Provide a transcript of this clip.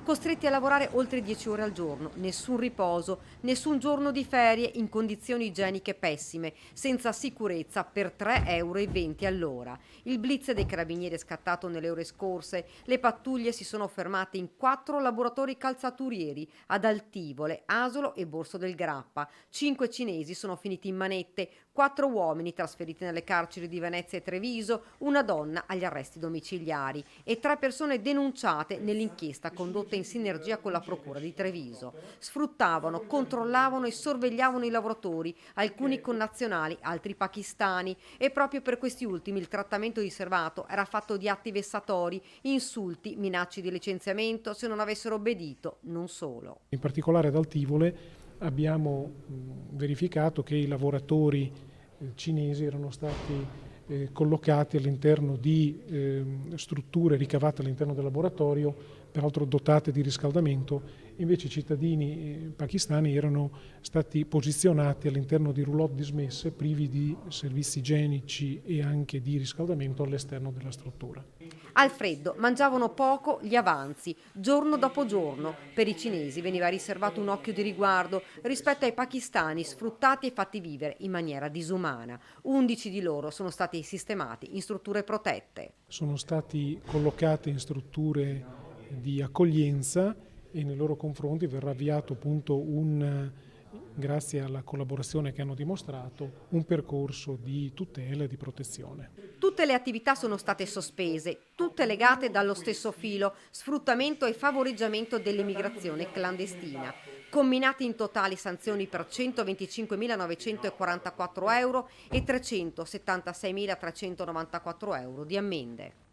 costretti a lavorare oltre 10 ore al giorno, nessun riposo, nessun giorno di ferie in condizioni igieniche pessime, senza sicurezza per 3,20 € all'ora. Il blitz dei carabinieri è scattato nelle ore scorse, le pattuglie si sono fermate in 4 laboratori calzaturieri ad Altivole, Asolo e Borso del Grappa. 5 cinesi sono finiti in manette, 4 uomini trasferiti nelle carceri di Venezia e Treviso, una donna agli arresti domiciliari e 3 persone denunciate nell'inchiesta condotta in sinergia con la Procura di Treviso. Sfruttavano, controllavano e sorvegliavano i lavoratori, alcuni connazionali, altri pakistani, e proprio per questi ultimi il trattamento riservato era fatto di atti vessatori, insulti, minacce di licenziamento se non avessero obbedito, non solo. In particolare ad Altivole abbiamo verificato che i lavoratori cinesi erano stati collocati all'interno di strutture ricavate all'interno del laboratorio, peraltro dotate di riscaldamento. Invece i cittadini pakistani erano stati posizionati all'interno di roulotte dismesse, privi di servizi igienici e anche di riscaldamento all'esterno della struttura. Al freddo mangiavano poco gli avanzi, giorno dopo giorno. Per i cinesi veniva riservato un occhio di riguardo rispetto ai pakistani sfruttati e fatti vivere in maniera disumana. 11 di loro sono stati sistemati in strutture protette. Sono stati collocati in strutture di accoglienza e nei loro confronti verrà avviato appunto grazie alla collaborazione che hanno dimostrato, un percorso di tutela e di protezione. Tutte le attività sono state sospese, tutte legate dallo stesso filo, sfruttamento e favoreggiamento dell'immigrazione clandestina. Combinati in totali sanzioni per 125.944 € e 376.394 € di ammende.